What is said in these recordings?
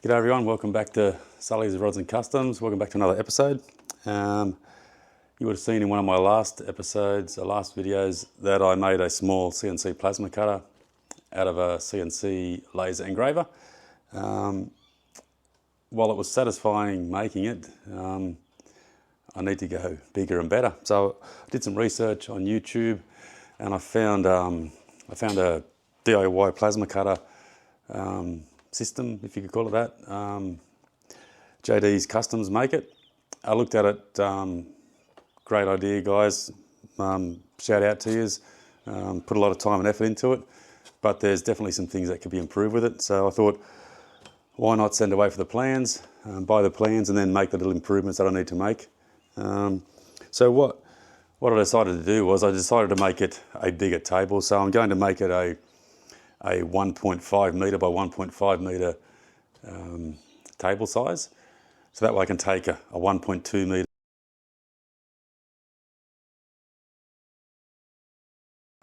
G'day everyone, welcome back to Sully's Rods and Customs. Welcome back to another episode. You would have seen in one of my last episodes, last videos, that I made a small CNC plasma cutter out of a CNC laser engraver. While it was satisfying making it, I need to go bigger and better. So I did some research on YouTube and I found a DIY plasma cutter system, if you could call it that. JDS Customs make it. I looked at it, great idea guys, shout out to yous, put a lot of time and effort into it, but there's definitely some things that could be improved with it. So I thought, why not send away for the plans, buy the plans and then make the little improvements that I need to make. So what I decided to do was I decided to make it a bigger table. So I'm going to make it a 1.5 metre by 1.5 metre table size. So that way I can take a 1.2 metre,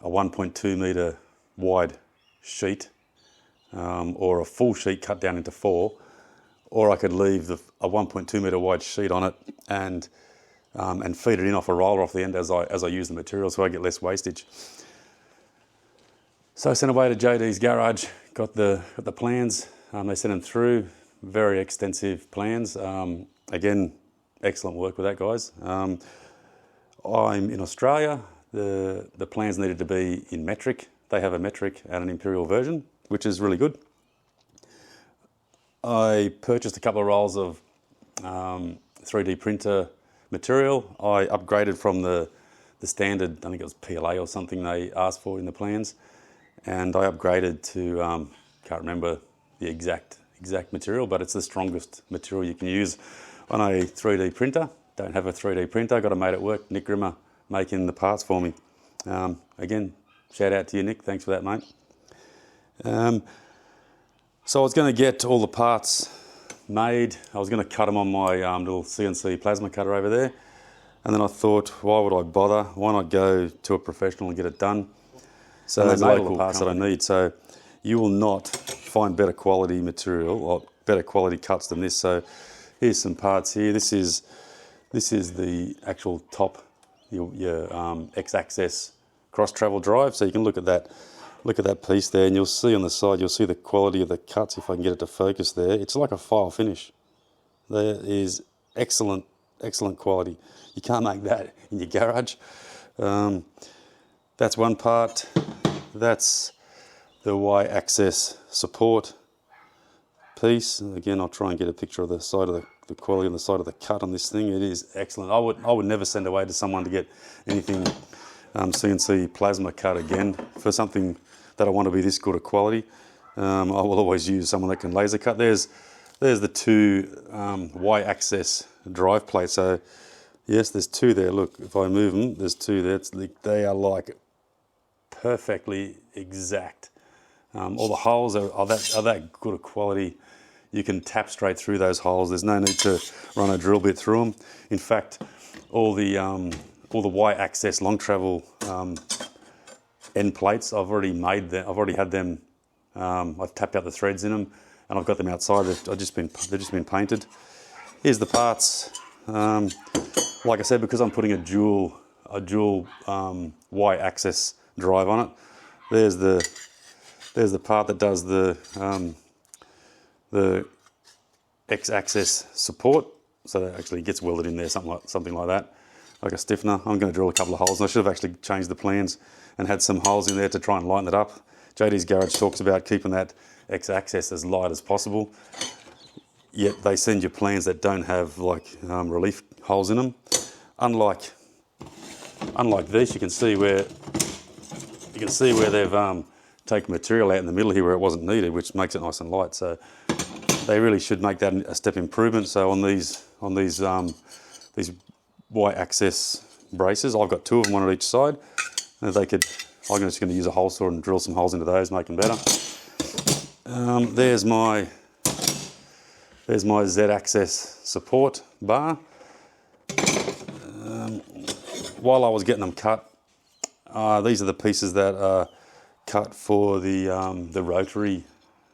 a 1.2 metre wide sheet, or a full sheet cut down into 4, or I could leave a 1.2 metre wide sheet on it and feed it in off a roller off the end as I use the material, so I get less wastage. So I sent away to JD's garage, got the plans. They sent them through, very extensive plans. Again, excellent work with that, guys. I'm in Australia. The plans needed to be in metric. They have a metric and an imperial version, which is really good. I purchased a couple of rolls of 3D printer material. I upgraded from the standard, I think it was PLA or something they asked for in the plans. And I upgraded to, can't remember the exact material, but it's the strongest material you can use on a 3D printer. Don't have a 3D printer, got to make it work. Nick Grimmer making the parts for me. Again, shout out to you, Nick, thanks for that, mate. So I was going to get all the parts made. I was going to cut them on my little CNC plasma cutter over there. And then I thought, why would I bother? Why not go to a professional and get it done? So they made all the parts that I need. So you will not find better quality material or better quality cuts than this. So here's some parts here. This is the actual top, your X-axis cross travel drive. So you can look at that piece there, and you'll see on the side, you'll see the quality of the cuts. If I can get it to focus there, it's like a file finish. There is excellent quality. You can't make that in your garage. That's one part. That's the Y-axis support piece. And again, I'll try and get a picture of the side of the quality on the side of the cut on this thing. It is excellent. I would never send away to someone to get anything CNC plasma cut again for something that I want to be this good a quality. I will always use someone that can laser cut. There's the two Y-axis drive plates. So yes, there's two there. Look, if I move them, there's two there. They are like perfectly exact. All the holes are that good a quality. You can tap straight through those holes. There's no need to run a drill bit through them. In fact, all the Y-axis long travel end plates, I've already made them. I've already had them. I've tapped out the threads in them, and I've got them outside. They've just been painted. Here's the parts. Like I said, because I'm putting a dual Y-axis drive on it. There's the part that does the X-axis support, so that actually gets welded in there, something like that, like a stiffener. I'm going to drill a couple of holes, and I should have actually changed the plans and had some holes in there to try and lighten it up. JD's garage talks about keeping that X-axis as light as possible, yet they send you plans that don't have like relief holes in them. Unlike this, you can see where they've taken material out in the middle here where it wasn't needed, which makes it nice and light. So they really should make that a step improvement. So on these Y-axis braces, I've got two of them, one on each side. And I'm just going to use a hole saw and drill some holes into those, make them better. There's my Z-axis support bar. While I was getting them cut, these are the pieces that are cut for the rotary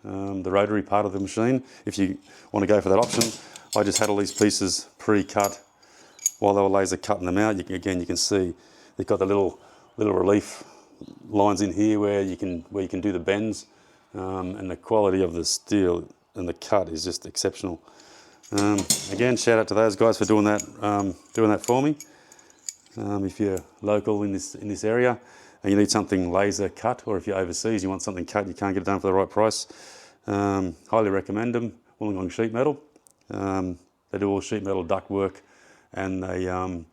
the rotary part of the machine. If you want to go for that option, I just had all these pieces pre-cut while they were laser cutting them out. Again, you can see they've got the little relief lines in here where you can do the bends, and the quality of the steel and the cut is just exceptional. Again, shout out to those guys for doing that for me. If you're local in this area and you need something laser cut, or if you're overseas you want something cut, you can't get it done for the right price, highly recommend them. Wollongong Sheet Metal. They do all sheet metal duct work, and they've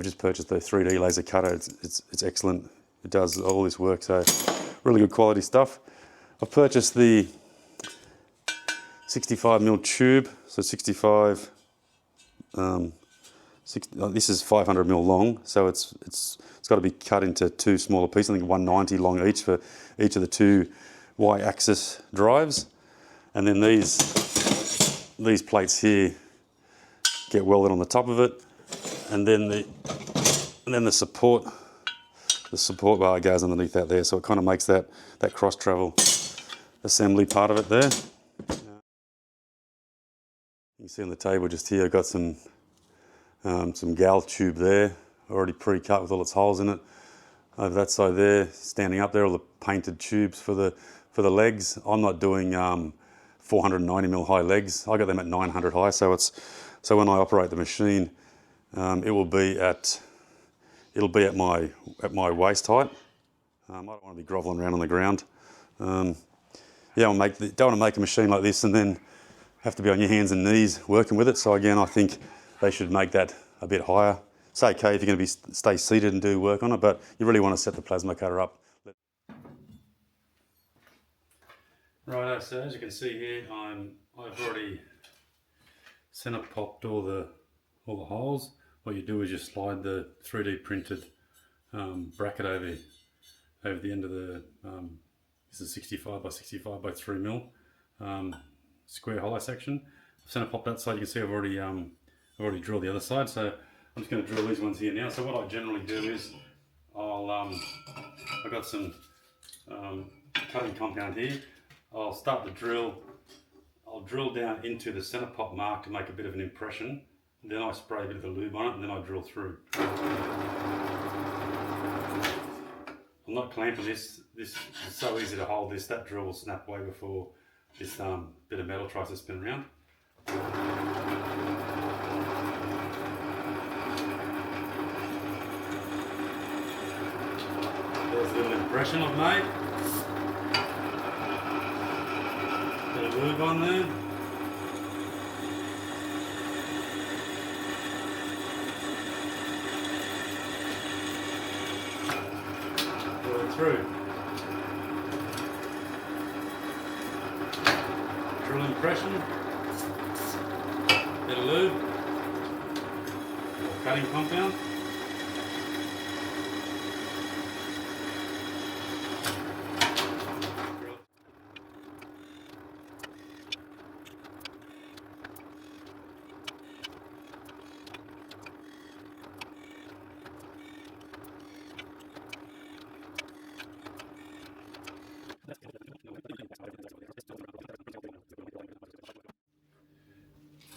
just purchased the 3D laser cutter. It's excellent. It does all this work, so really good quality stuff. I've purchased the 65mm tube, so 65. This is 500mm long, so it's got to be cut into two smaller pieces. I think 190 long each for each of the two Y-axis drives, and then these plates here get welded on the top of it, and then the support bar goes underneath that there, so it kind of makes that cross travel assembly part of it there. You can see on the table just here, I've got some gal tube there, already pre-cut with all its holes in it. Over that side there, standing up there, all the painted tubes for the legs. I'm not doing 490mm high legs. I got them at 900 high, so when I operate the machine, it'll be at my waist height. I don't want to be groveling around on the ground. Don't want to make a machine like this and then have to be on your hands and knees working with it. So again, I think they should make that a bit higher. It's okay if you're going to stay seated and do work on it, but you really want to set the plasma cutter up. Right, so as you can see here, I've already center popped all the holes. What you do is you slide the 3D printed bracket over the end of the this is 65 by 65 by 3mm square hollow section. I've center popped that side. You can see I've already drilled the other side, so I'm just going to drill these ones here now. So what I generally do is I've got some cutting compound here. I'll start the drill. I'll drill down into the center pop mark to make a bit of an impression. Then I spray a bit of the lube on it, and then I drill through. I'm not clamping this. This is so easy to hold this. That drill will snap way before this bit of metal tries to spin around. There's a little impression I've made. Bit of lube on there. Pull it through. Drill impression. Bit of lube. More cutting compound.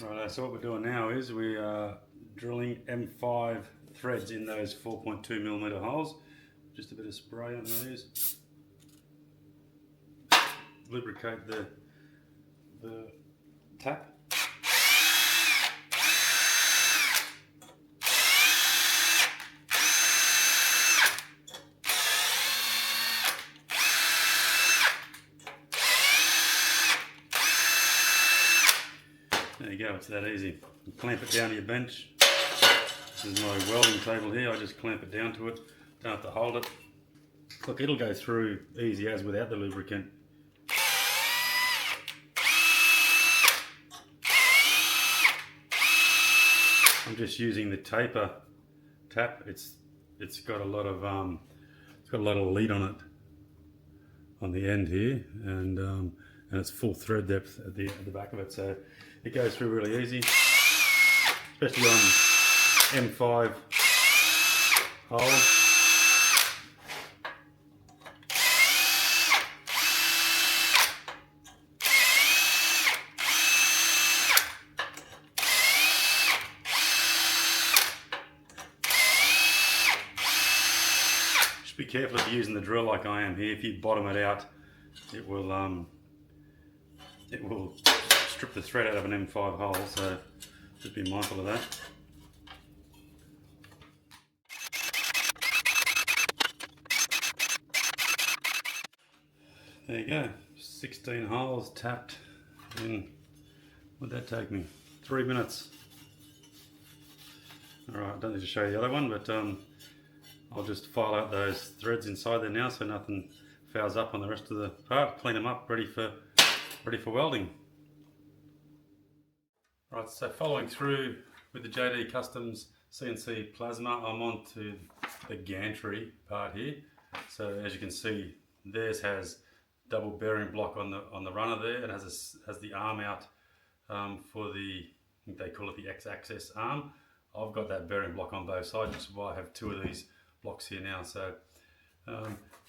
Right, so what we're doing now is we are drilling M5 threads in those 4.2mm holes. Just a bit of spray on these. Lubricate the tap. There you go, it's that easy. You clamp it down to your bench. This is my welding table here, I just clamp it down to it. Don't have to hold it. Look, it'll go through easy as without the lubricant. I'm just using the taper tap. It's got a lot of lead on it on the end here, and it's full thread depth at the back of it, so it goes through really easy, especially on M5 holes. be careful if you're using the drill like I am here. If you bottom it out, it will strip the thread out of an M5 hole, so just be mindful of that. There you go, 16 holes tapped in, what'd that take me? 3 minutes. Alright, I don't need to show you the other one, but I'll just file out those threads inside there now so nothing fouls up on the rest of the part, clean them up, ready for welding. Right, so following through with the JD Customs CNC Plasma, I'm on to the gantry part here. So as you can see, theirs has double bearing block on the runner there, and has the arm out for the, I think they call it the X-axis arm. I've got that bearing block on both sides, which is why I have 2 of these blocks here now. So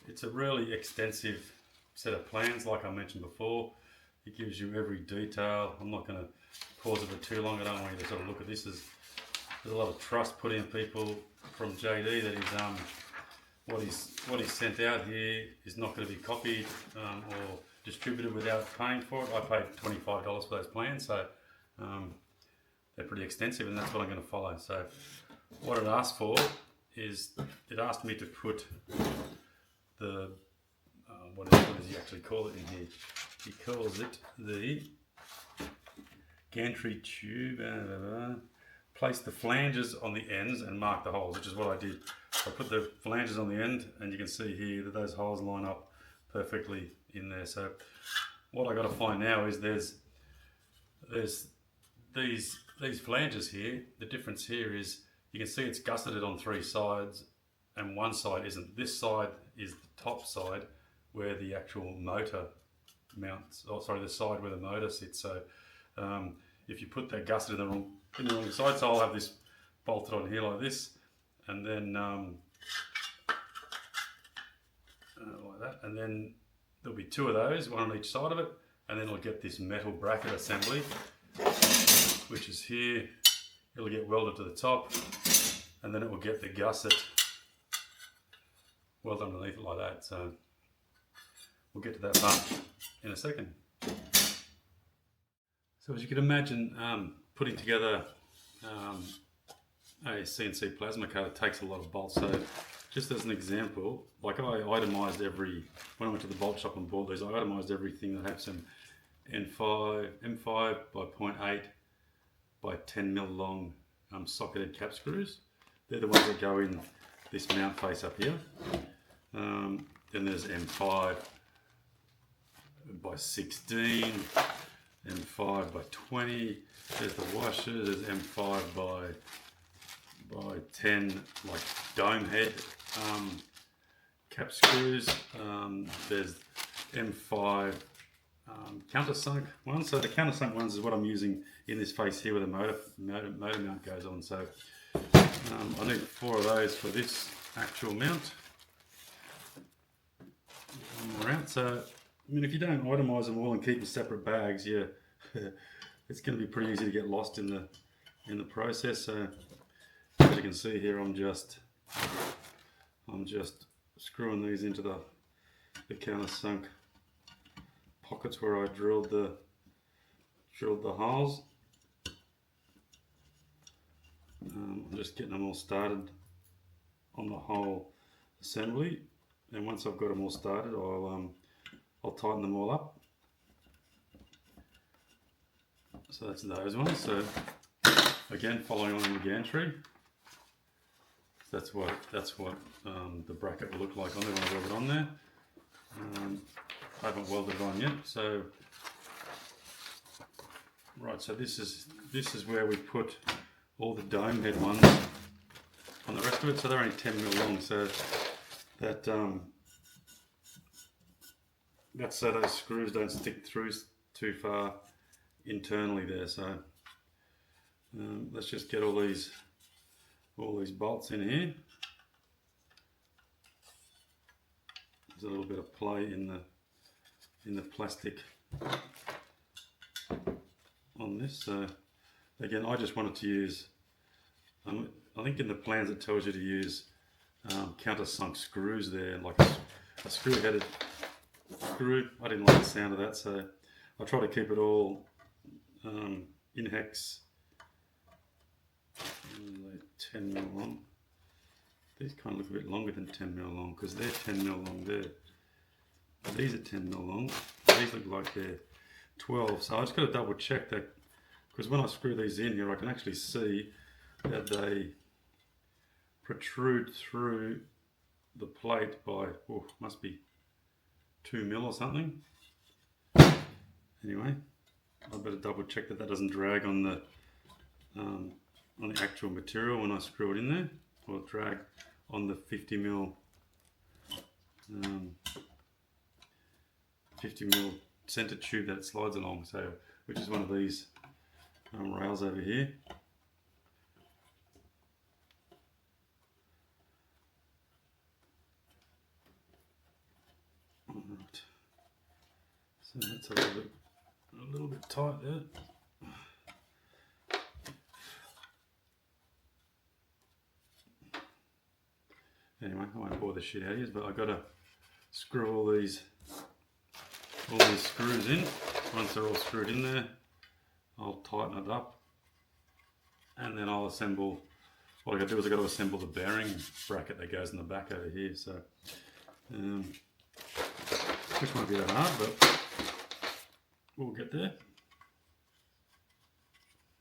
it's a really extensive set of plans, like I mentioned before. It gives you every detail. I'm not going to pause it for too long. I don't want you to sort of look at this. There's a lot of trust put in people from JD that is what he's sent out here is not going to be copied or distributed without paying for it. I paid $25 for those plans, so they're pretty extensive, and that's what I'm going to follow. So what it asked for is, it asked me to put the what does he actually call it in here? He calls it the gantry tube. Place the flanges on the ends and mark the holes, which is what I did. I put the flanges on the end, and you can see here that those holes line up perfectly in there. So what I got to find now is there's these flanges here. The difference here is you can see it's gusseted on 3 sides, and one side isn't. This side is the top side where the actual motor mounts, oh sorry, the side where the motor sits. So if you put that gusset in the wrong side, so I'll have this bolted on here like this, and then like that, and then there'll be 2 of those, one on each side of it, and then it'll get this metal bracket assembly, which is here. It'll get welded to the top, and then it will get the gusset welded underneath it like that. So we'll get to that part in a second. So as you can imagine, putting together a CNC plasma cutter takes a lot of bolts. So just as an example, like I itemised when I went to the bolt shop and bought these, I itemised everything that has some M5 by 0.8 by 10 mil long socketed cap screws. They're the ones that go in this mount face up here. Then there's M5 by 16, M5 by 20. There's the washer. There's M5 by 10, like dome head cap screws. There's M5 countersunk ones. So the countersunk ones is what I'm using in this face here where the motor mount goes on. So I need 4 of those for this actual mount. One more out. So I mean, if you don't itemise them all and keep in separate bags, yeah, it's going to be pretty easy to get lost in the process. So as you can see here, I'm just screwing these into the countersunk pockets where I drilled the holes. I'm just getting them all started on the whole assembly, and once I've got them all started, I'll tighten them all up. So that's those ones. So again, following on in the gantry, that's what the bracket will look like on there when I weld it on there. I haven't welded it on yet. So right, so this is where we put all the dome head ones on the rest of it. So they're only 10 mil long. So that's so those screws don't stick through too far internally there. So let's just get all these bolts in here. There's a little bit of play in the plastic on this. So again, I just wanted to use, I think in the plans it tells you to use countersunk screws there, like a screw-headed screw. I didn't like the sound of that, so I try to keep it all in hex. 10 mil long. These kind of look a bit longer than 10 mil long because they're 10 mil long there. These are 10 mil long. These look like they're 12. So I just got to double check that, because when I screw these in here, I can actually see that they protrude through the plate by, oh, must be 2 mil or something. Anyway, I better double check that that doesn't drag on the actual material when I screw it in there, or drag on the 50 mil 50 mil center tube that it slides along, so which is one of these rails over here. Alright, so that's a little bit tight there. Anyway, I won't bore the shit out of you, but I've got to screw all these screws in. Once they're all screwed in there, I'll tighten it up, and then I'll assemble. What I got to do is I got to assemble the bearing bracket that goes in the back over here. So, which won't be that hard, but we'll get there.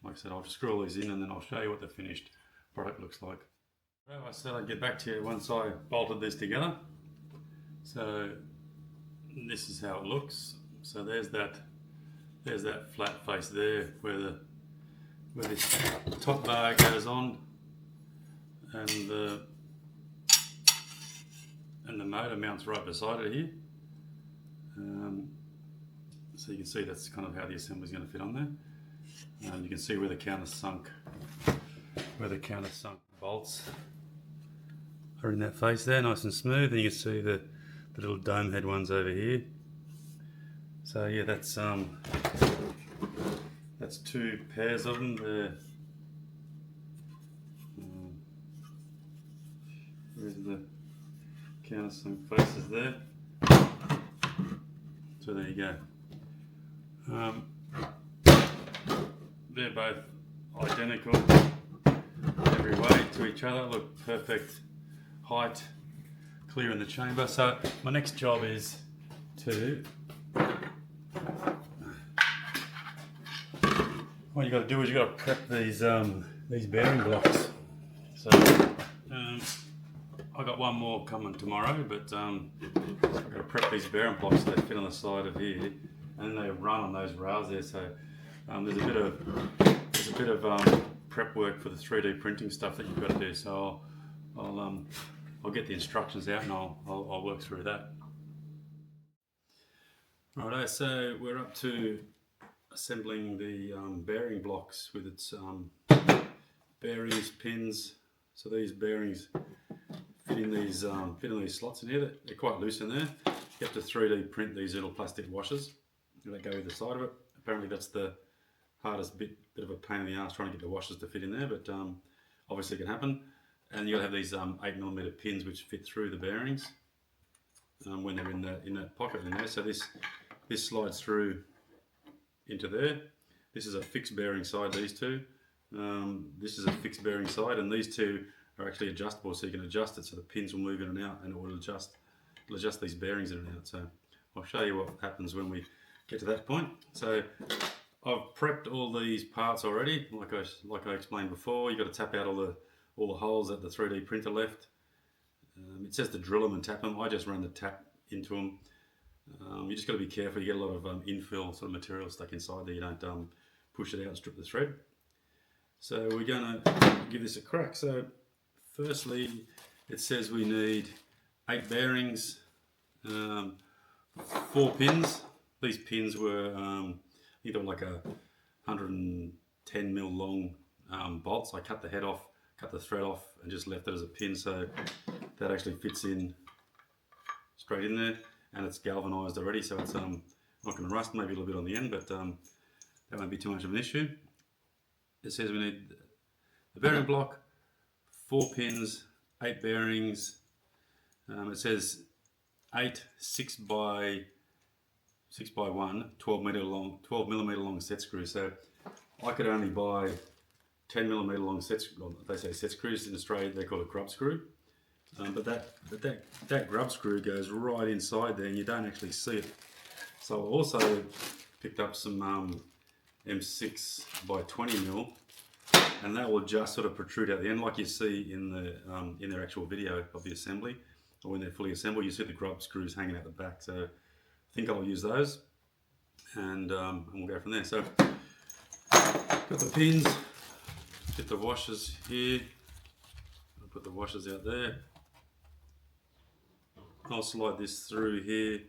Like I said, I'll just screw all these in, and then I'll show you what the finished product looks like. Well, I said I'd get back to you once I bolted this together. So this is how it looks. So there's that flat face there where this top bar goes on, and the motor mounts right beside it here. So you can see that's kind of how the assembly is going to fit on there. You can see where the countersunk bolts are in that face there, nice and smooth, and you can see the little dome head ones over here. So yeah, that's 2 pairs of them there. There's the countersunk faces there. So there you go. They're both identical every way to each other. Look, perfect height, clear in the chamber. So my next job is to, what you got to do is you got to prep these bearing blocks. So I got one more coming tomorrow, but I've got to prep these bearing blocks so they fit on the side of here, and they run on those rails there. So there's a bit of prep work for the 3D printing stuff that you've got to do. So I'll get the instructions out and I'll work through that. Righto, so we're up to assembling the bearing blocks with its bearings, pins. So these bearings fit in these slots in here. They're quite loose in there. You have to 3D print these little plastic washers that go either side of it. Apparently that's the hardest bit of a pain in the ass trying to get the washers to fit in there, but obviously it can happen. And you'll have these 8mm pins which fit through the bearings when they're in that pocket in there. So this slides through into there. This is a fixed bearing side, these two. This is a fixed bearing side, and these two are actually adjustable, so you can adjust it so the pins will move in and out, and it will adjust these bearings in and out. So I'll show you what happens when we get to that point. So I've prepped all these parts already, like I explained before. You've got to tap out all the holes that the 3D printer left. It says to drill them and tap them. I just run the tap into them. You just got to be careful. You get a lot of infill sort of material stuck inside there. You don't push it out and strip the thread. So we're going to give this a crack. So firstly, it says we need 8 bearings, 4 pins. These pins were either like a 110mm long bolts. I cut the head off, cut the thread off, and just left it as a pin, so that actually fits in straight in there, and it's galvanized already, so it's not going to rust. Maybe a little bit on the end, but that won't be too much of an issue. It says we need the bearing block, 4 pins, 8 bearings. It says 8 6 by 1, 12 millimeter long set screws. So I could only buy 10 millimeter long set screws. They say set screws in Australia. They call it grub screw. But that grub screw goes right inside there, and you don't actually see it. So I also picked up some M6 by 20 mil, and that will just sort of protrude out the end, like you see in their actual video of the assembly, or when they're fully assembled. You see the grub screws hanging out the back. So I think I'll use those, and we'll go from there. So got the pins, get the washers here. I'll put the washers out there. I'll slide this through here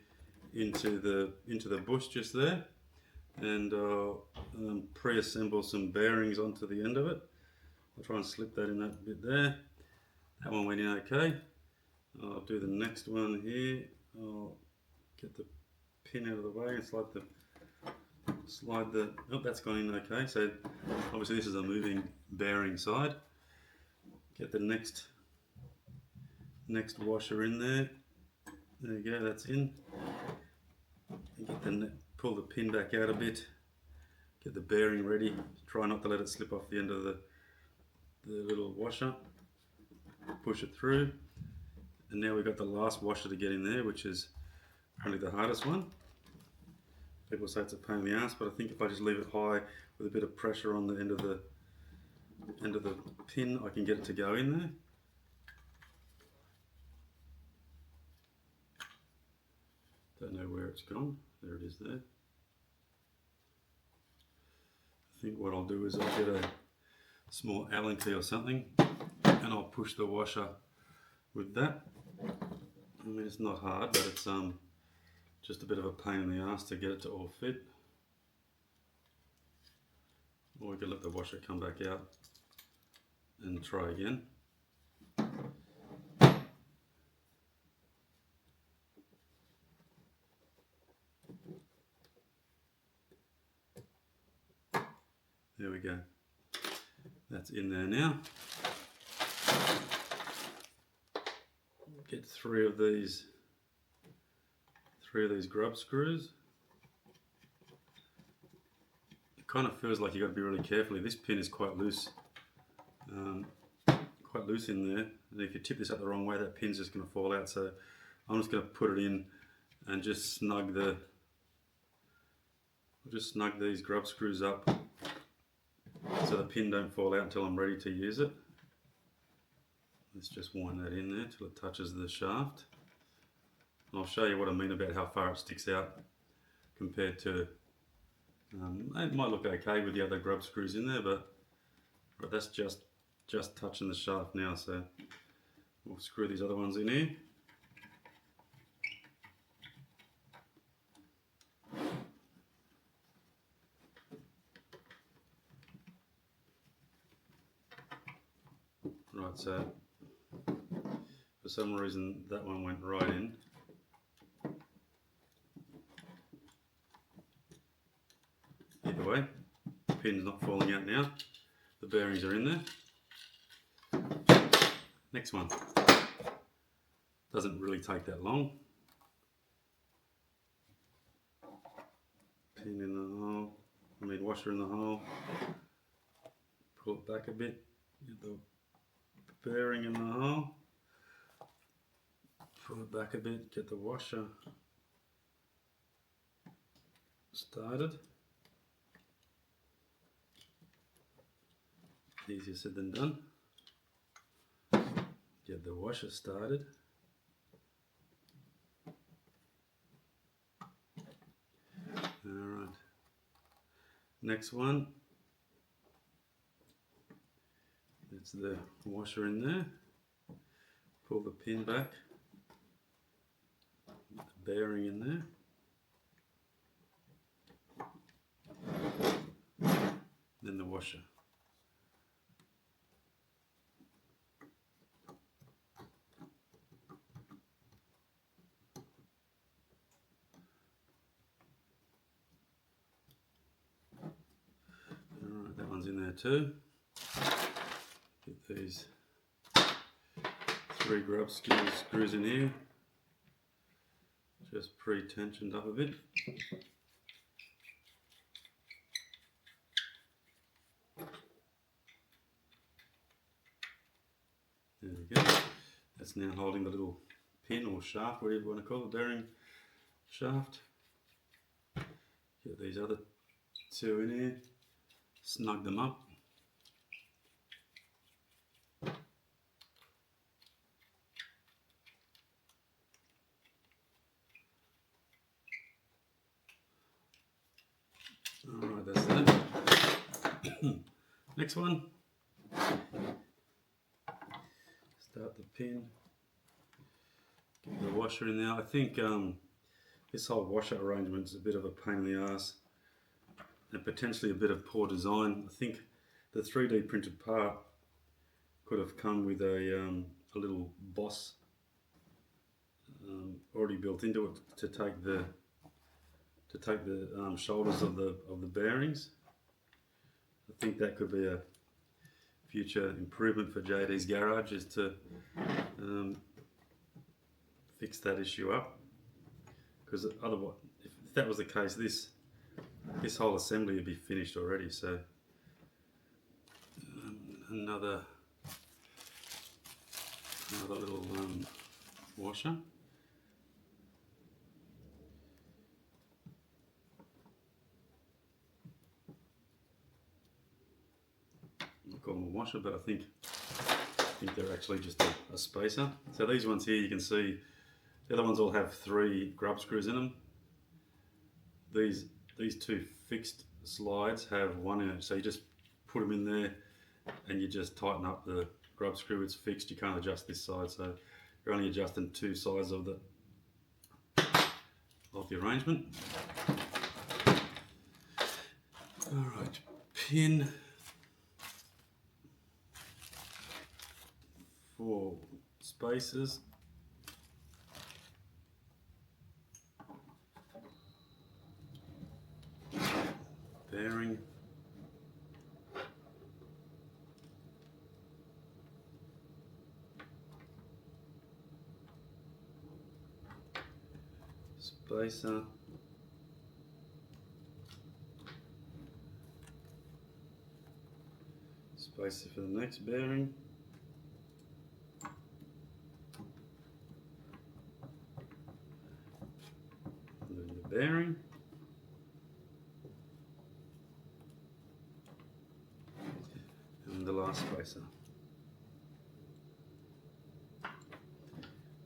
into the bush just there, and pre-assemble some bearings onto the end of it. I'll try and slip that in that bit there. That one went in okay. I'll do the next one here. I'll get the pin out of the way and slide the oh, that's gone in okay. So obviously this is a moving bearing side. Get the next washer in there. There you go, that's in. Pull the pin back out a bit. Get the bearing ready. Try not to let it slip off the end of the little washer. Push it through. And now we've got the last washer to get in there, which is apparently the hardest one. People say it's a pain in the ass, but I think if I just leave it high with a bit of pressure on the end of the pin, I can get it to go in there. Don't know where it's gone. There it is there. I think what I'll do is I'll get a small Allen key or something, and I'll push the washer with that. I mean, it's not hard, but it's just a bit of a pain in the ass to get it to all fit. Or we could let the washer come back out and try again. There we go. That's in there now. Get three of these grub screws. It kind of feels like you got to be really careful. This pin is quite loose, in there. And if you tip this up the wrong way, that pin's just going to fall out. So I'm just going to put it in and just snug these grub screws up, so the pin don't fall out until I'm ready to use it. Let's just wind that in there till it touches the shaft. And I'll show you what I mean about how far it sticks out compared to, it might look okay with the other grub screws in there, but that's just touching the shaft now. So we'll screw these other ones in here. Right, so for some reason that one went right in. Either way, the pin's not falling out now. The bearings are in there. Next one. Doesn't really take that long. Pin in the hole, washer in the hole. Pull it back a bit. Get the bearing in the hole. Pull it back a bit, get the washer started. Easier said than done. Get the washer started. Alright. Next one. It's the washer in there. Pull the pin back. Get the bearing in there. Then the washer. In there too. Get these 3 grub screws in here, just pre-tensioned up a bit. There we go. That's now holding the little pin or shaft, whatever you want to call it, bearing shaft. Get these other 2 in here, snug them up. Alright, that's that. Next one. Start the pin. Get the washer in there. I think this whole washer arrangement is a bit of a pain in the ass and potentially a bit of poor design. I think the 3D printed part could have come with a little boss already built into it to take the shoulders of the bearings. I think that could be a future improvement for JD's garage, is to fix that issue up, because otherwise, if that was the case, this whole assembly would be finished already. So another little washer. I call them a washer, but I think they're actually just a spacer. So these ones here, you can see the other ones all have 3 grub screws in them. These 2 fixed slides have 1 in it, so you just put them in there and you just tighten up the grub screw. It's fixed, you can't adjust this side, so you're only adjusting 2 sides of the arrangement. Alright, pin 4 spacers. Bearing. Spacer. Spacer for the next bearing. And then the bearing. And the last spacer.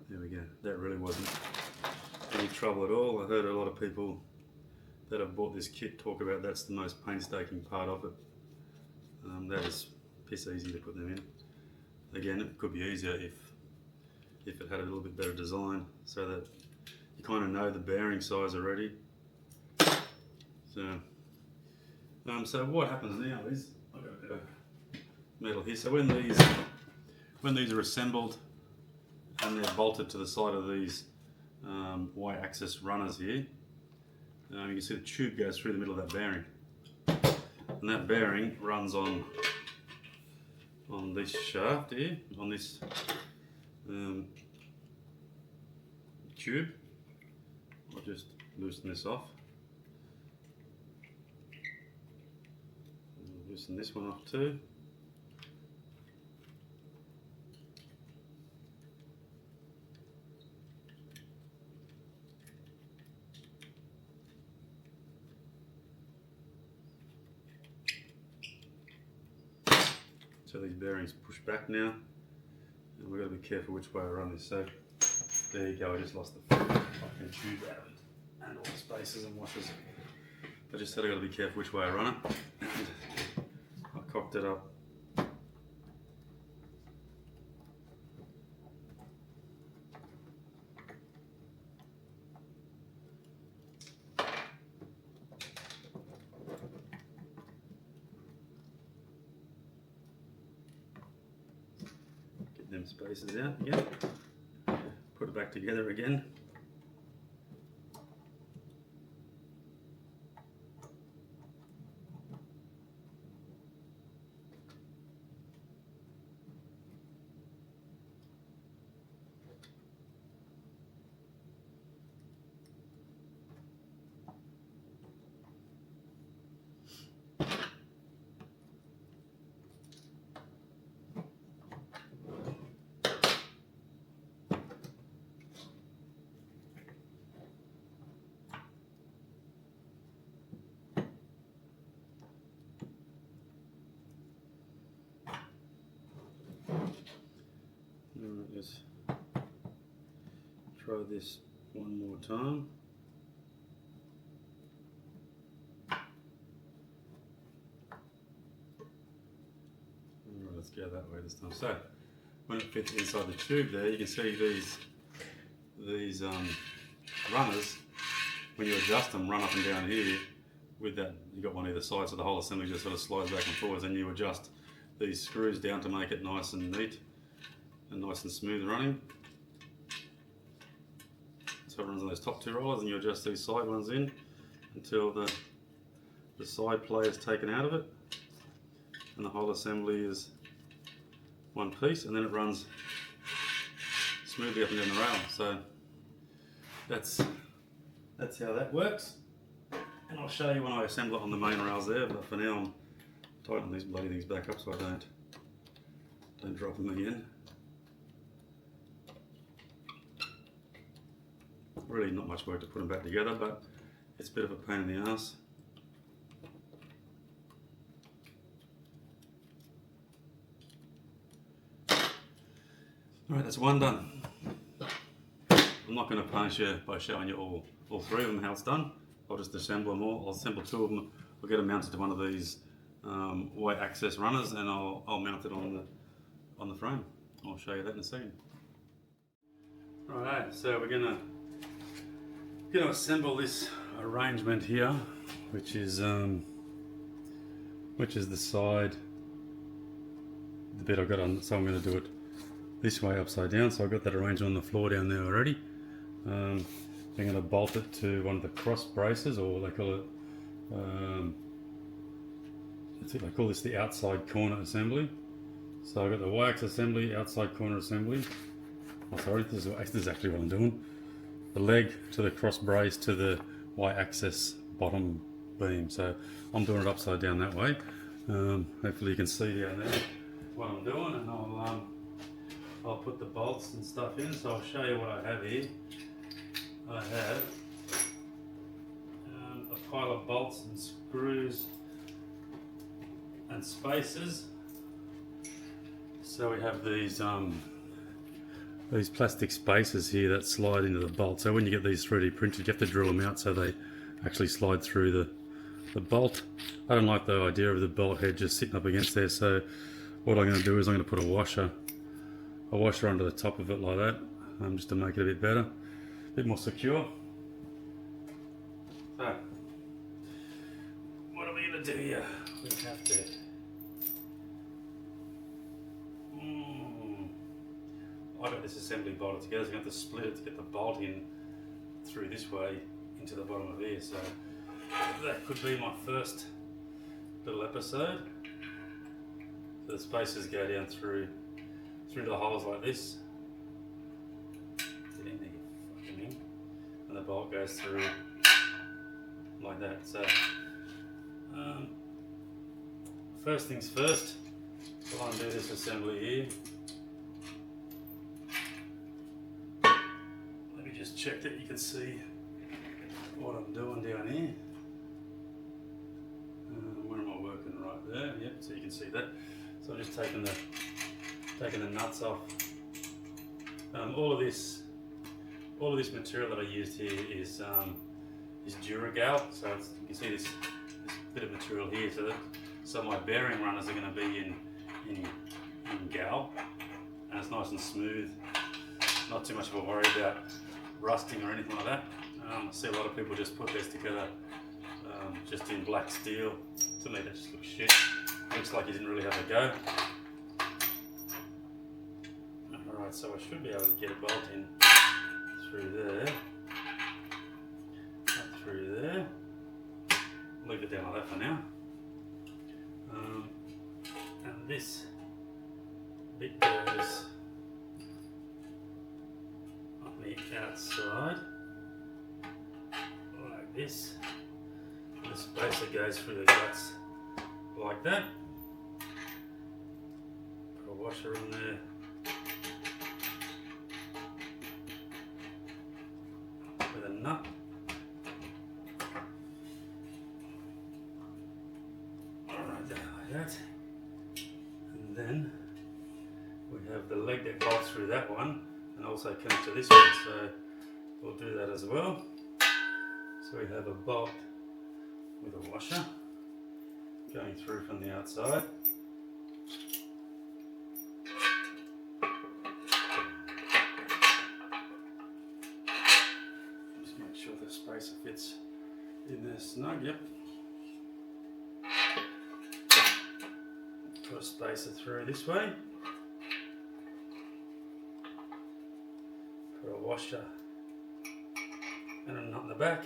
There we go. That really wasn't any trouble at all. I heard a lot of people that have bought this kit talk about that's the most painstaking part of it. That is piss easy to put them in. Again, it could be easier if it had a little bit better design, so that you kind of know the bearing size already. So what happens now is, I've got a bit of metal here. So when these are assembled and they're bolted to the side of these Y-axis runners here, you can see the tube goes through the middle of that bearing, and that bearing runs on this shaft here, on this tube. I'll just loosen this off. I'll loosen this one off too. So these bearings push back now, and we've got to be careful which way I run this. So there you go, I just lost the fucking tube out of it, and all the spacers and washers. I just said I've got to be careful which way I run it, and I cocked it up. Them spacers out again, put it back together again. Alright, let's try this one more time. Alright, let's go that way this time. So, when it fits inside the tube there, you can see these runners, when you adjust them, run up and down here with that. You've got one either side, so the whole assembly just sort of slides back and forwards, and you adjust these screws down to make it nice and neat and nice and smooth running. So it runs on those top two rollers, and you adjust these side ones in until the side play is taken out of it, and the whole assembly is one piece, and then it runs smoothly up and down the rail. So that's how that works, and I'll show you when I assemble it on the main rails there. But for now, I'm tightening these bloody things back up so I don't drop them again. Really not much work to put them back together, but it's a bit of a pain in the ass. Alright, that's one done. I'm not going to punish you by showing you all three of them how it's done. I'll just assemble them all. I'll assemble two of them. I'll get them mounted to one of these Y-axis runners, and I'll mount it on the frame. I'll show you that in a second. Alright, so we're going to assemble this arrangement here, which is the side, the bit I've got on. So I'm going to do it this way upside down. So I've got that arranged on the floor down there already. I'm going to bolt it to one of the cross braces, or they call it, they call this the outside corner assembly. So I've got the Y-axis assembly, outside corner assembly. Oh, sorry, this is actually what I'm doing. The leg to the cross brace to the Y-axis bottom beam. So I'm doing it upside down that way. Hopefully you can see down there what I'm doing, and I'll put the bolts and stuff in. So I'll show you what I have here. I have a pile of bolts and screws and spacers. So we have these plastic spacers here that slide into the bolt. So when you get these 3D printed, you have to drill them out so they actually slide through the bolt. I don't like the idea of the bolt head just sitting up against there. So what I'm going to do is I'm going to put a washer under the top of it like that, just to make it a bit better, a bit more secure. So what are we going to do here? We have to I got this assembly bolted together, so I'm going to have to split it to get the bolt in through this way into the bottom of here. So that could be my first little episode. So the spacers go down through the holes like this. Get in there, you fucking in. And the bolt goes through like that. So first things first, I'll undo this assembly here. Let me just check that you can see what I'm doing down here. Where am I working? Right there. Yep, so you can see that. So I'm just taking the nuts off. All of this material that I used here is Duragal. So you can see this bit of material here. So my bearing runners are going to be in gal, and it's nice and smooth. Not too much of a worry about rusting or anything like that. I see a lot of people just put this together just in black steel. To me that just looks shit. Looks like you didn't really have a go. Alright, so I should be able to get a bolt in through there, up through there. Leave it down like that for now. And this bit goes on the outside like this. The spacer goes through the guts like that. Put a washer on there. With a nut. Alright, like that. And then have the leg that bolts through that one and also connect to this one, so we'll do that as well. So we have a bolt with a washer going through from the outside. Just make sure the spacer fits in there snug, yep. Put a spacer through this way. Put a washer and a nut in the back.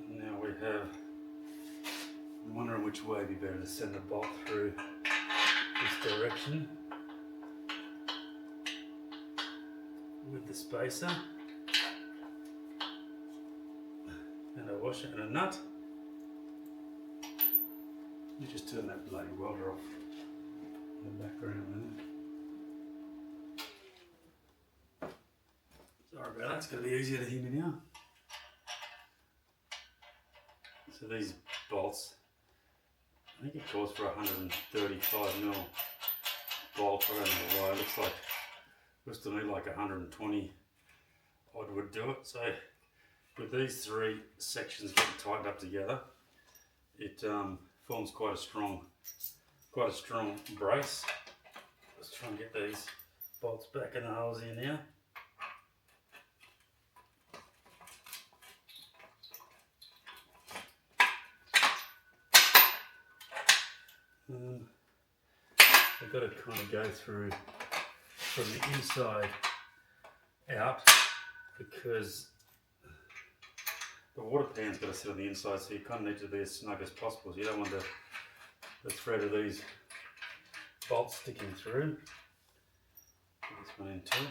And now we have, I'm wondering which way would be better to send the bolt through this direction with the spacer and a washer and a nut. You just turn that bloody welder off in the background there. Sorry about that, it's going to be easier to hear me now. So these bolts, I think it calls for 135mm bolt. I don't know why, it looks to me like 120 odd would do it. So with these three sections getting tightened up together, it forms quite a strong brace. Let's try and get these bolts back in the holes here now. I've got to kind of go through from the inside out because the water pan's got to sit on the inside, so you kind of need to be as snug as possible. So you don't want the thread of these bolts sticking through. Put this one in too.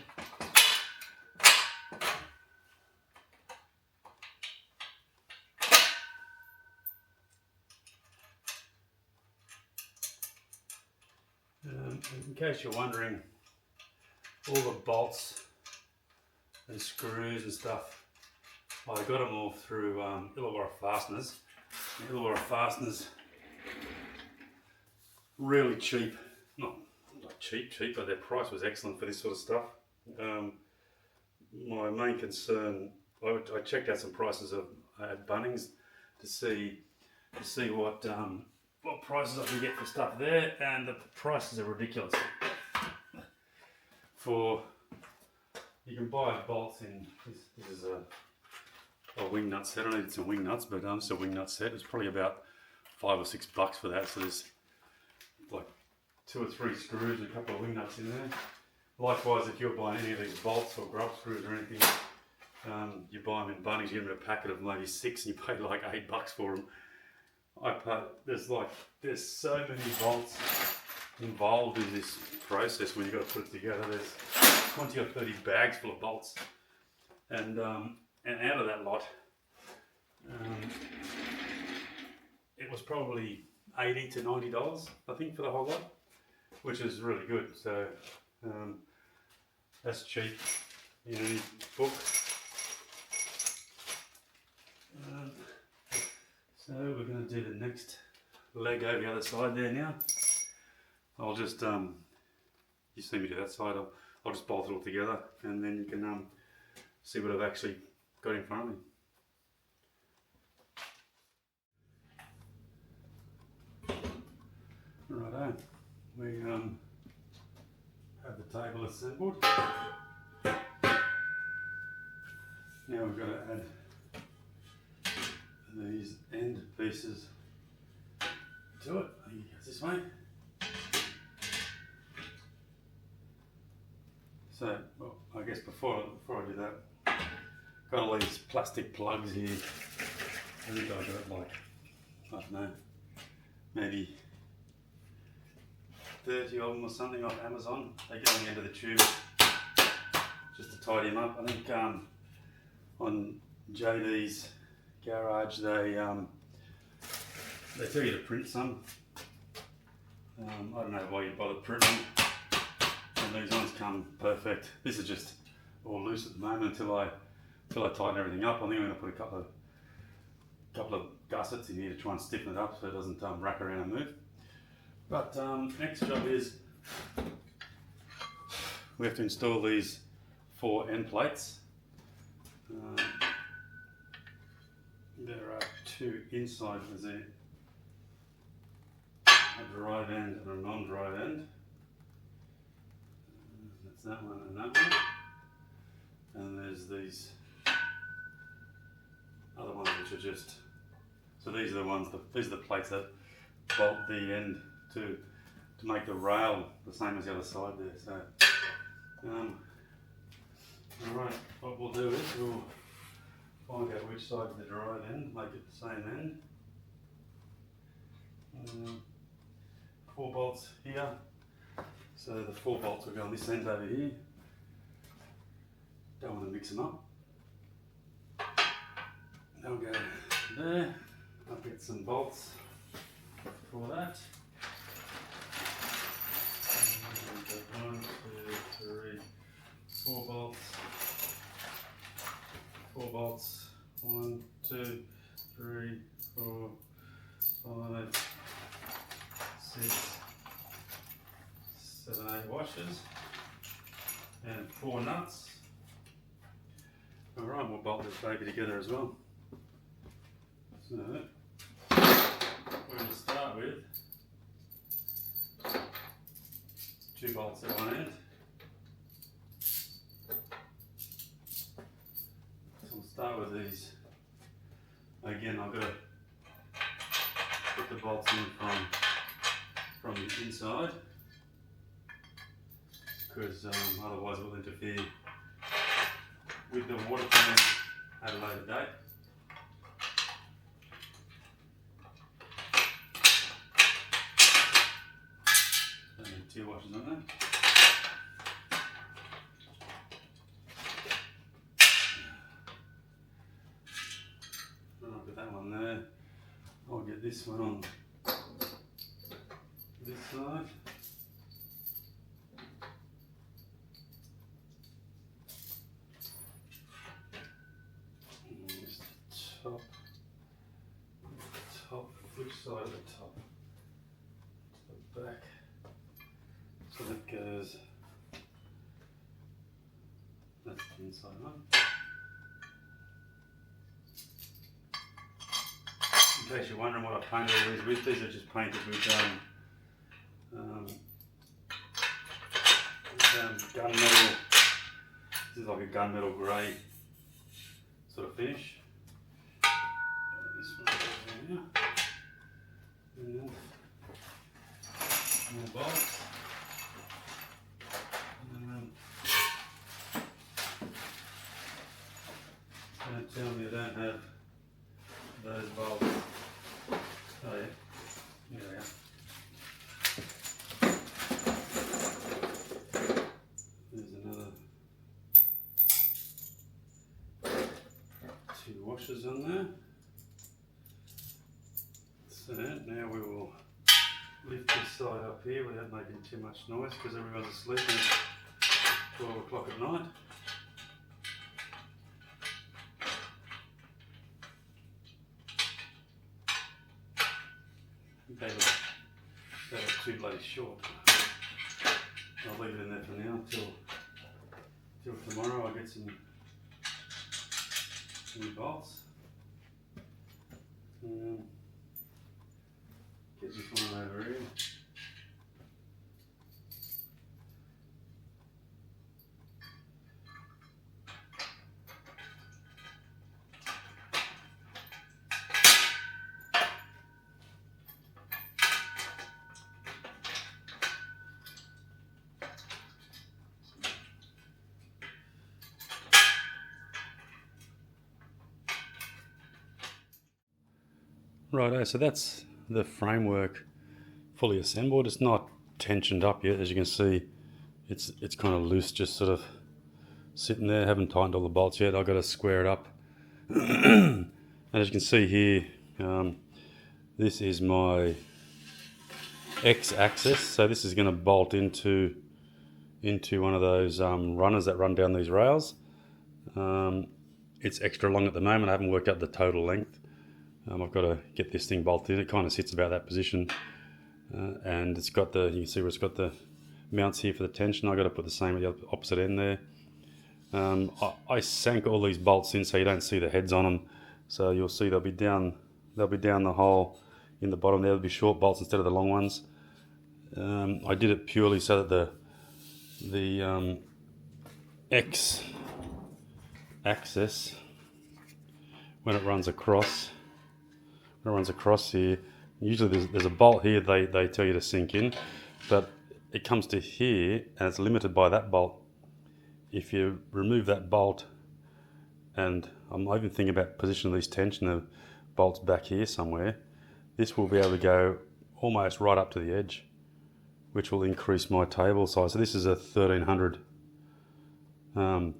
In case you're wondering, all the bolts and screws and stuff, I got them all through Illawarra Fasteners. Illawarra Fasteners, really cheap, not cheap, but their price was excellent for this sort of stuff. My main concern, I checked out some prices at Bunnings to see what prices I can get for stuff there, and the prices are ridiculous. You can buy bolts in, this is a wing nut set. I needed some wing nuts, but it's a wing nut set. It's probably about $5 or $6 for that. So there's like 2 or 3 screws and a couple of wing nuts in there. Likewise, if you're buying any of these bolts or grub screws or anything, you buy them in Bunnings, you get a packet of maybe 6 and you pay like $8 for them. There's so many bolts involved in this process when you've got to put it together. There's 20 or 30 bags full of bolts, and out of that lot, it was probably $80 to $90, I think, for the whole lot, which is really good. So that's cheap in any book. So we're going to do the next leg over the other side there now. I'll just, you see me do that side, I'll just bolt it all together, and then you can see what I've actually got in front of me. Righto, we have the table assembled. Now we've got to add these end pieces to it. I think it goes this way. So, well, I guess before I do that, got all these plastic plugs here. I think I got like, I don't know, maybe 30 of them or something off Amazon. They go on the end of the tube just to tidy them up. I think on JD's garage they tell you to print some. I don't know why you bother printing, and these ones come perfect. This is just all loose at the moment until I tighten everything up. I think I'm going to put a couple of couple of gussets in here to try and stiffen it up so it doesn't rack around and move. But next job is we have to install these 4 end plates. There are 2 inside. There's a drive end and a non-drive end. That's that one and that one. And there's these other ones which are just, so these are the ones, these are the plates that bolt the end to make the rail the same as the other side there. So, alright, what we'll do is we'll find out which side is the drive end, make it the same end. 4 bolts here, so the 4 bolts will go on this end over here. Don't want to mix them up. They'll go there. I'll get some bolts for that. 1, 2, 3, 4 bolts. 4 bolts. 1, 2, 3, 4, 5, 6, 7, 8 washers, and 4 nuts. Alright, we'll bolt this baby together as well. So, we're going to start with 2 bolts at one end. So we'll start with these. Again, I've got to put the bolts in from the inside, because otherwise it will interfere with the water pan at a later date. So 2 washers on there. I'll put that one there. I'll get this one on this side. Which side of the top? To the back. So that goes, that's the inside one. In case you're wondering what I painted all these with, these are just painted with gunmetal. This is like a gunmetal grey sort of finish. This one over here. And more bolts. And don't tell me I don't have those bolts. Oh yeah, here they are. There's another 2 washers on there. So now we will lift this side up here without making too much noise, because everyone's asleep at 12 o'clock at night. They look too bloody short. I'll leave it in there for now till tomorrow. I'll get some new bolts. Get this one over here. Righto, so that's the framework fully assembled. It's not tensioned up yet, as you can see. It's kind of loose, just sort of sitting there. Haven't tightened all the bolts yet. I've got to square it up. And as you can see here, this is my X-axis. So this is going to bolt into one of those runners that run down these rails. It's extra long at the moment. I haven't worked out the total length. I've got to get this thing bolted in. It kind of sits about that position, and it's got the, you can see where it's got the mounts here for the tension. I've got to put the same at the opposite end there. I sank all these bolts in so you don't see the heads on them. So you'll see they'll be down the hole in the bottom there. There'll be short bolts instead of the long ones. I did it purely so that the X axis, when it runs across here, usually there's a bolt here they tell you to sink in, but it comes to here and it's limited by that bolt. If you remove that bolt, and I'm even thinking about positioning these tensioner bolts back here somewhere, this will be able to go almost right up to the edge, which will increase my table size. So this is a 1300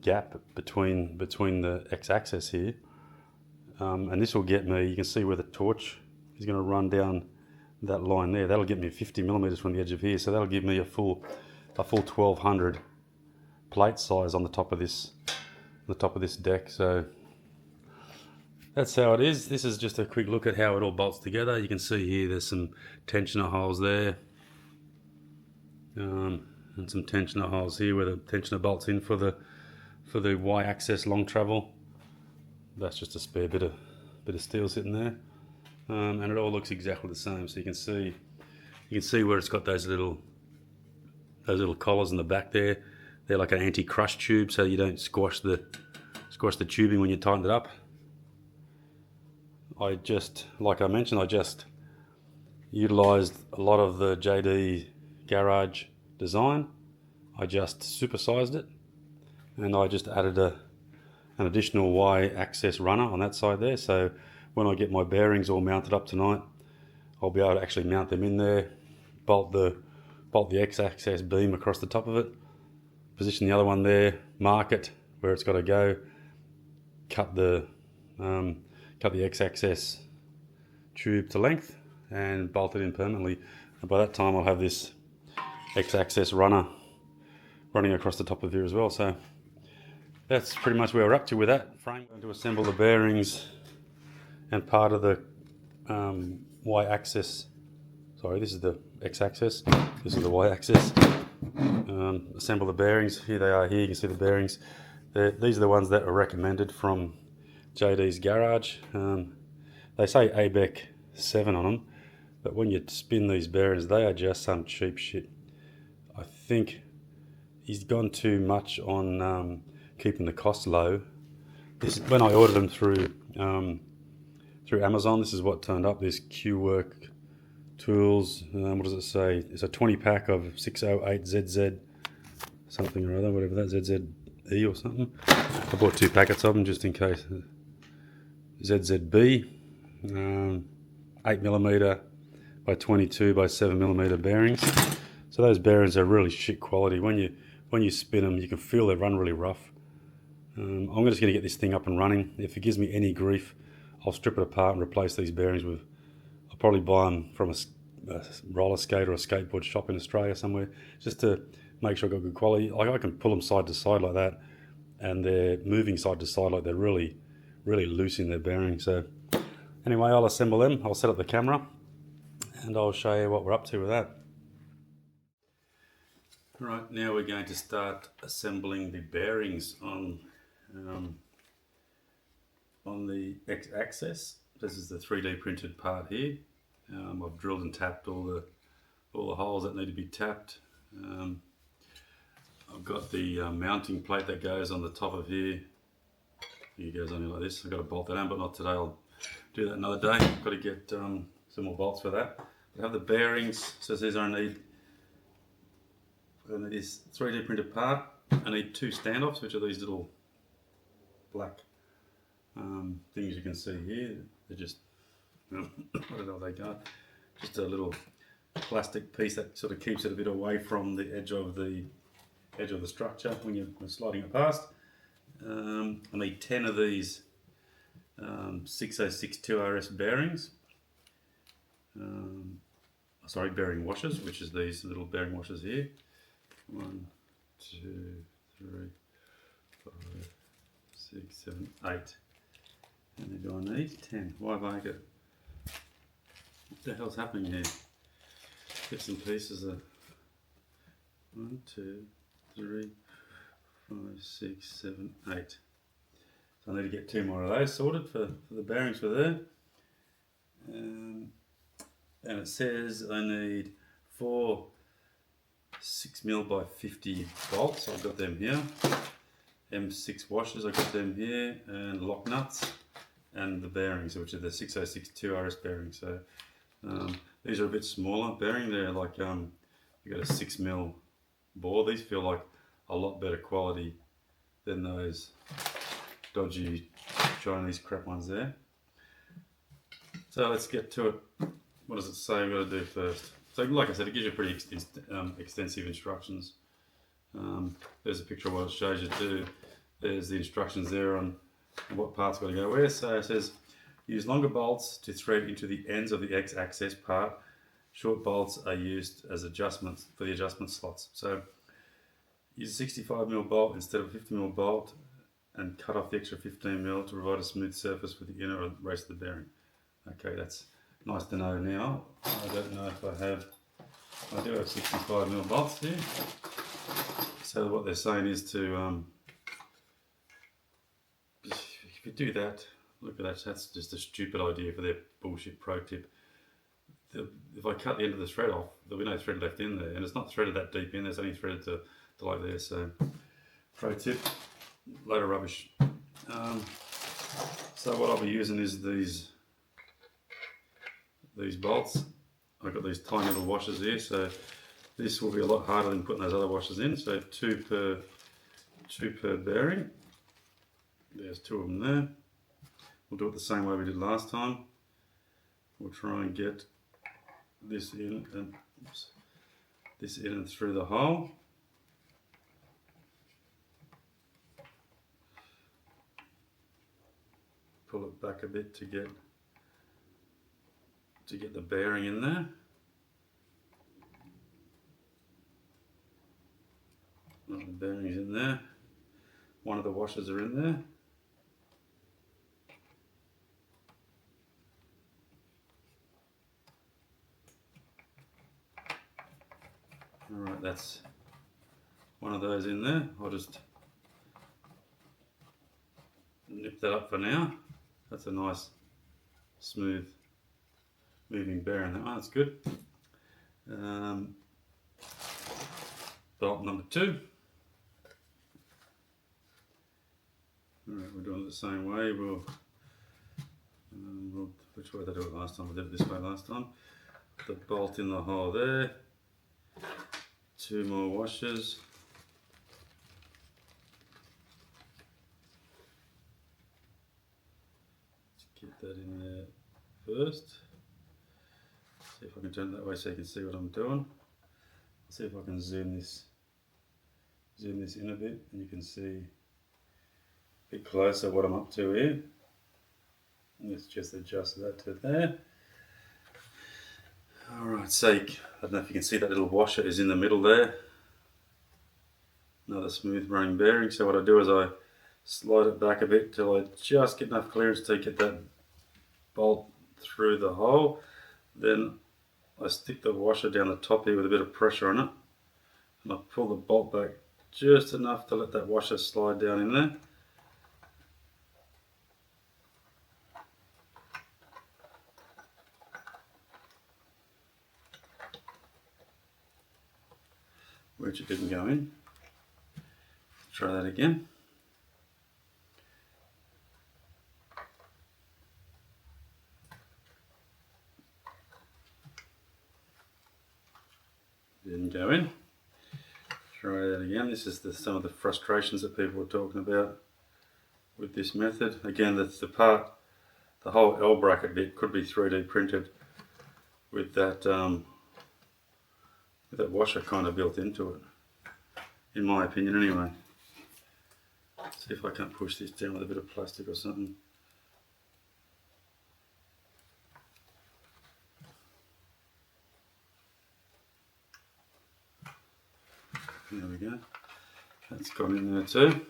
gap between the x-axis here, and this will get me, you can see where the torch is going to run down that line there. That'll get me 50 millimeters from the edge of here, so that'll give me a full 1200 plate size on the top of this deck. So that's how it is. This is just a quick look at how it all bolts together. You can see here there's some tensioner holes there, and some tensioner holes here where the tensioner bolts in for the y-axis long travel. That's just a spare bit of steel sitting there, and it all looks exactly the same. So you can see where it's got those little collars in the back there. They're like an anti-crush tube, so you don't squash the tubing when you tighten it up. Like I mentioned, I just utilised a lot of the JD garage design. I just supersized it, and I just added an additional Y-axis runner on that side there. So when I get my bearings all mounted up tonight, I'll be able to actually mount them in there, bolt the X-axis beam across the top of it, position the other one there, mark it where it's got to go, cut the X-axis tube to length, and bolt it in permanently. And by that time I'll have this X-axis runner running across the top of here as well. So that's pretty much where we're up to with that frame. I'm going to assemble the bearings and part of the Y-axis. Sorry, this is the X-axis, this is the Y-axis. Assemble the bearings. Here they are here, you can see the bearings. These are the ones that are recommended from JD's garage. They say ABEC 7 on them, but when you spin these bearings, they are just some cheap shit. I think he's gone too much on keeping the cost low. When I ordered them through Amazon, this is what turned up, this Q-Work Tools, what does it say? It's a 20 pack of 608ZZ something or other, whatever that, ZZE or something. I bought 2 packets of them just in case. ZZB, 8mm by 22 by 7mm bearings. So those bearings are really shit quality. When you spin them, you can feel they run really rough. I'm just going to get this thing up and running. If it gives me any grief, I'll strip it apart and replace these bearings with, I'll probably buy them from a roller skate or a skateboard shop in Australia somewhere, just to make sure I've got good quality. Like I can pull them side to side like that, and they're moving side to side like they're really loose in their bearings. So anyway, I'll assemble them, I'll set up the camera, and I'll show you what we're up to with that. Right, now we're going to start assembling the bearings on the X-axis. This is the 3D printed part here. I've drilled and tapped all the holes that need to be tapped. I've got the mounting plate that goes on the top of here. It goes on here like this. I've got to bolt that on, but not today. I'll do that another day. I've got to get some more bolts for that. I have the bearings. So these I need this 3D printed part. I need 2 standoffs, which are these little black things you can see here. They're just, I don't know what they are. Just a little plastic piece that sort of keeps it a bit away from the edge of the structure when you're sliding it past. I need 10 of these 606 2RS bearings. Sorry, bearing washers, which is these little bearing washers here. 1, 2, 3, 5, 6, 7, 8. How many do I need? 10. Why have I got What the hell's happening here? Bits and pieces of 1, 2, 3, 5, 6, 7, 8. So I need to get 2 more of those sorted for the bearings for there. And it says I need 4 6mm by 50 bolts. I've got them here. M6 washers, I've got them here, and lock nuts, and the bearings, which are the 6062 RS bearings. So these are a bit smaller bearing. They're like you got a 6mm bore. These feel like a lot better quality than those dodgy Chinese crap ones there. So let's get to it. What does it say we've got to do first? So like I said, it gives you pretty extensive instructions. There's a picture of what it shows you too. There's the instructions there on what parts got to go where. So it says, use longer bolts to thread into the ends of the X-axis part. Short bolts are used as adjustments for the adjustment slots. So use a 65mm bolt instead of a 50mm bolt and cut off the extra 15mm to provide a smooth surface with the inner or rest of the bearing. Okay, that's nice to know now. I don't know if I do have 65mm bolts here. So what they're saying is to, if you do that, look at that, that's just a stupid idea for their bullshit pro tip. If I cut the end of the thread off, there'll be no thread left in there, and it's not threaded that deep in, there's only threaded to like there, so pro tip, load of rubbish. So what I'll be using is these bolts. I've got these tiny little washers here, so this will be a lot harder than putting those other washers in. So two per bearing. There's 2 of them there. We'll do it the same way we did last time. We'll try and get this in and this in and through the hole. Pull it back a bit to get the bearing in there. The bearing's in there. One of the washers are in there. Alright, that's one of those in there. I'll just nip that up for now. That's a nice, smooth, moving bearing. That one, that's good. Bolt number 2. Alright, we're doing it the same way. Which way did I do it last time? I did it this way last time. The bolt in the hole there. 2 more washers. Let's get that in there first. See if I can turn it that way so you can see what I'm doing. See if I can zoom this in a bit, and you can see a bit closer what I'm up to here. Let's just adjust that to there. Alright, so I don't know if you can see that little washer is in the middle there. Another smooth running bearing. So what I do is I slide it back a bit till I just get enough clearance to get that bolt through the hole. Then I stick the washer down the top here with a bit of pressure on it. And I pull the bolt back just enough to let that washer slide down in there. Which it didn't go in. Try that again. Didn't go in. Try that again. This is some of the frustrations that people were talking about with this method. Again, that's the whole L bracket bit could be 3D printed with that washer kind of built into it, in my opinion anyway. See if I can't push this down with a bit of plastic or something. There we go. That's gone in there too.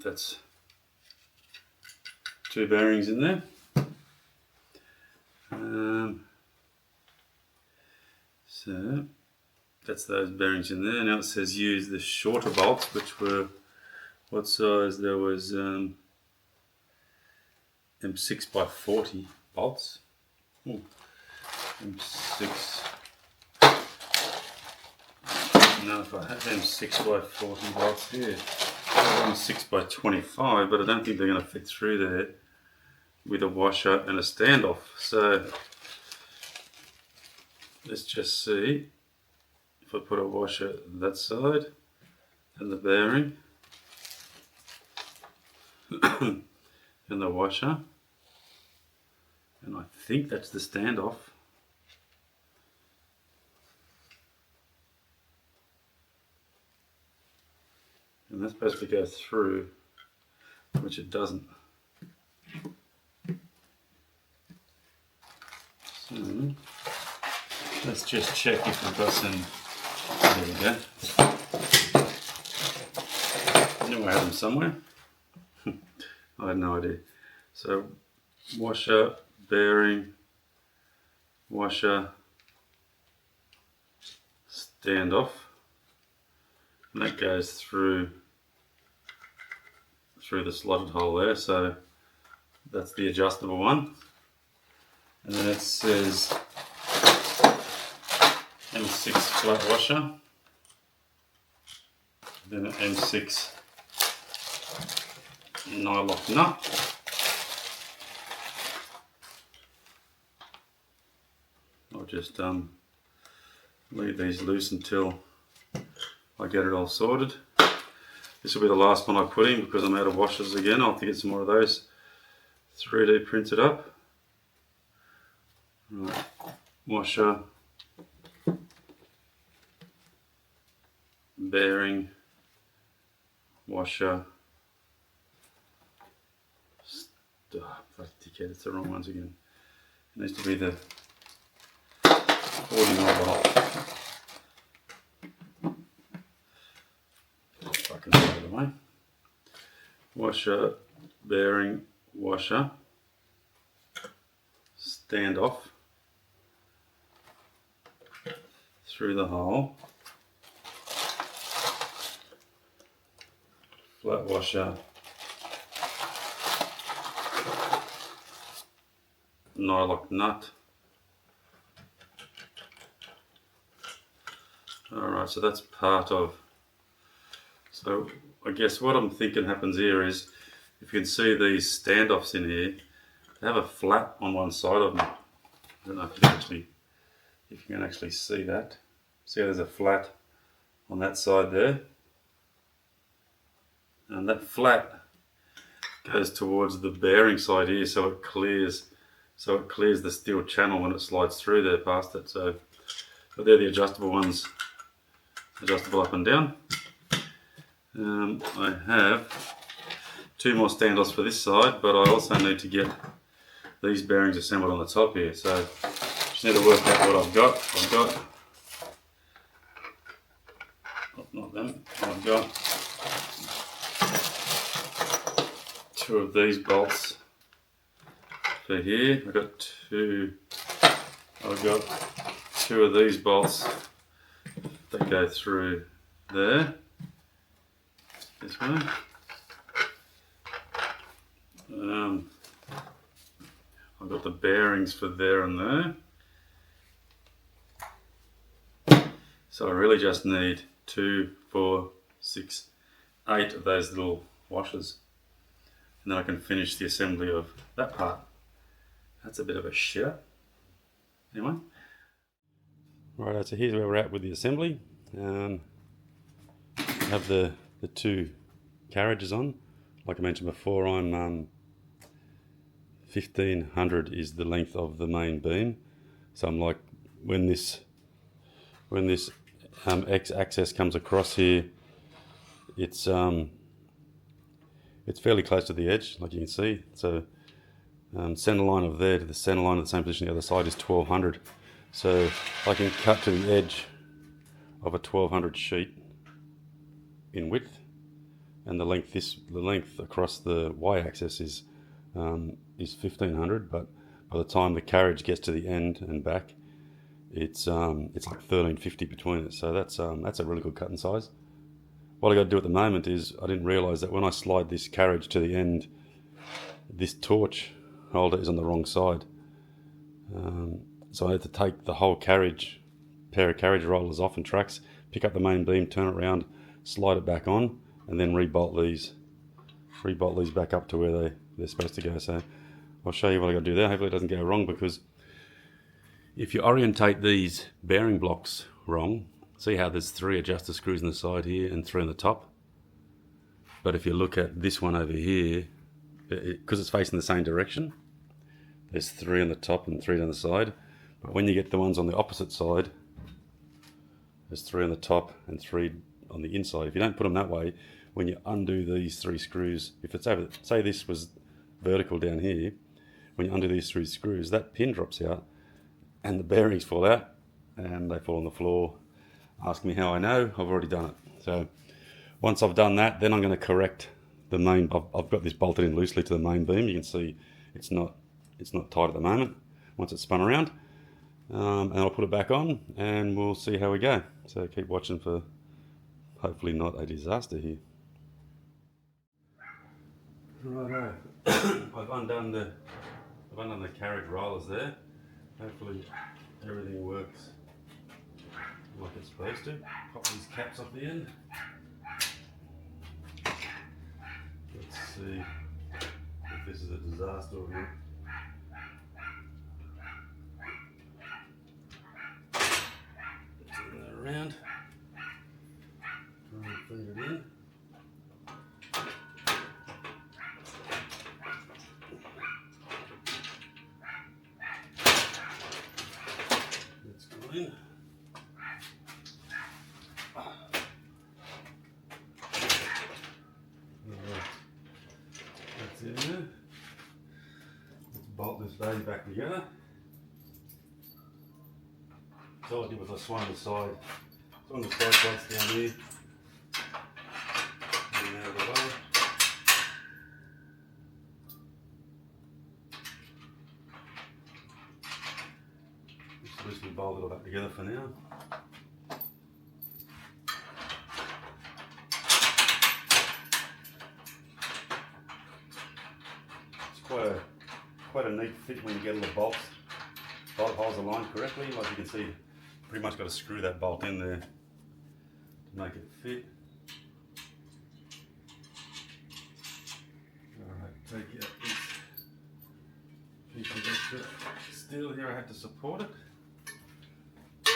That's 2 bearings in there. So that's those bearings in there. Now it says use the shorter bolts, which were, what size? There was M6 by 40 bolts. Ooh, M6. Now if I have M6 by 40 bolts here, M6 by 25, but I don't think they're going to fit through there with a washer and a standoff. So let's just see if I put a washer that side and the bearing and the washer, and I think that's the standoff. And that's supposed to go through, which it doesn't. So let's just check if we've got some. There we go. I knew I had them somewhere. I had no idea. So washer, bearing, washer, standoff, and that goes through the slotted hole there. So that's the adjustable one. And then it says M6 flat washer, then an M6 nylock nut. I'll just leave these loose until I get it all sorted. This will be the last one I put in because I'm out of washers again. I'll have to get some more of those 3D printed up. Right. Washer, bearing, washer, dickhead, it's the wrong ones again. It needs to be the 49 volt. Fucking out of the way. Washer, bearing, washer, standoff through the hole, flat washer, nylock nut. Alright, so that's part of. So I guess what I'm thinking happens here is, if you can see these standoffs in here, they have a flat on one side of them. I don't know if you can actually see that. See how there's a flat on that side there? And that flat goes towards the bearing side here, so it clears the steel channel when it slides through there past it. So but they're the adjustable ones, adjustable up and down. I have 2 more standoffs for this side, but I also need to get these bearings assembled on the top here. So just need to work out what I've got. Not them. I've got 2 of these bolts for here. I've got 2 of these bolts that go through there. This way. I've got the bearings for there and there. So I really just need 2, 4, 6, 8 of those little washers. And then I can finish the assembly of that part. That's a bit of a shitter. Anyway. Right, so here's where we're at with the assembly. I have the 2 carriages on. Like I mentioned before, I'm 1500 is the length of the main beam. So I'm like, when this X axis comes across here, it's fairly close to the edge, like you can see. So center line of there to the center line of the same position the other side is 1200. So I can cut to the edge of a 1200 sheet in width, and the length across the y-axis is 1500. But by the time the carriage gets to the end and back, it's like 1350 between it. So that's a really good cutting size. What I got to do at the moment is, I didn't realise that when I slide this carriage to the end, this torch holder is on the wrong side. So I had to take the whole pair of carriage rollers off and tracks, pick up the main beam, turn it around, slide it back on, and then rebolt these back up to where they're supposed to go. So I'll show you what I got to do there. Hopefully it doesn't go wrong, because if you orientate these bearing blocks wrong, see how there's 3 adjuster screws on the side here and 3 on the top? But if you look at this one over here, because it's facing the same direction, there's 3 on the top and 3 on the side. But when you get the ones on the opposite side, there's 3 on the top and 3 on the inside. If you don't put them that way, when you undo these 3 screws, if it's over, say this was vertical down here, when you undo these 3 screws, that pin drops out and the bearings fall out and they fall on the floor. Ask me how I know, I've already done it. So once I've done that, then I'm going to correct the main. I've got this bolted in loosely to the main beam. You can see it's not tight at the moment. Once it's spun around, and I'll put it back on and we'll see how we go. So keep watching for hopefully not a disaster here. Righto, I've undone the carriage rollers there. Hopefully everything works like it's supposed to. Pop these caps off the end. Let's see if this is a disaster or not. Turn that around. Try and feed it in. Let's go in. That's in there. Let's bolt this baby back together. So what I did was I swung the side plates down here. And out of the way. Just loosely bolt it all back together for now. Quite a neat fit when you get all the bolt holes aligned correctly. Like you can see, pretty much got to screw that bolt in there to make it fit. Alright, take out this piece of extra steel here. I had to support it. Get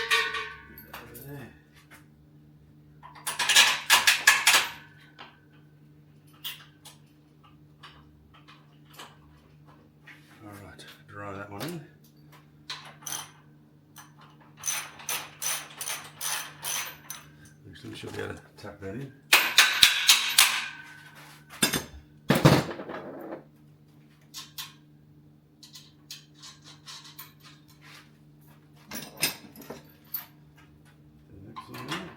that over there. Alright, dry that one in. Actually, we should be able to tap that in. The next one in.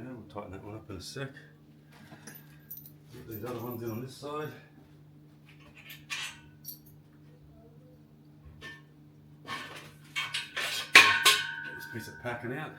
We'll tighten that one up in a sec. Get these other ones in on this side. Get this piece of packing out.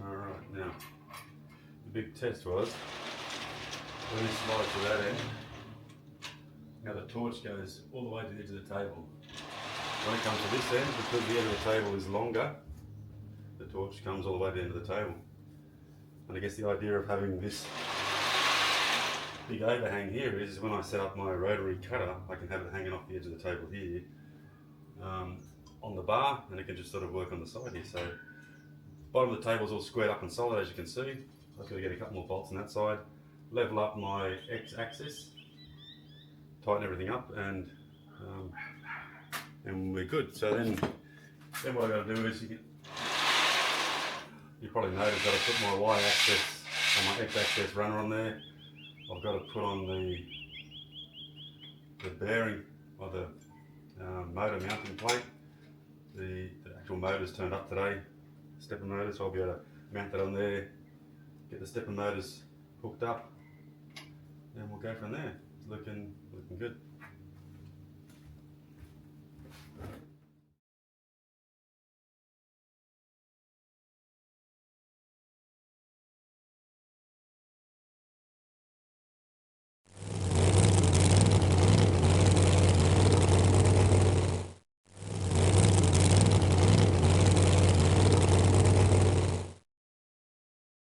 Alright, now the big test was when you slide to that end. Now the torch goes all the way to the edge of the table. When it comes to this end, because the end of the table is longer, the torch comes all the way to the end of the table. And I guess the idea of having this big overhang here is when I set up my rotary cutter, I can have it hanging off the edge of the table here on the bar, and it can just sort of work on the side here. So bottom of the table's all squared up and solid, as you can see. I've got to get a couple more bolts on that side, level up my x-axis, tighten everything up, and we're good. So then what I've got to do is you probably noticed I've got to put my y-axis and my x-axis runner on there. I've got to put on the bearing or the motor mounting plate. The actual motor's turned up today, stepper motor, so I'll be able to mount that on there, get the stepper motors hooked up, and we'll go from there. It's looking good.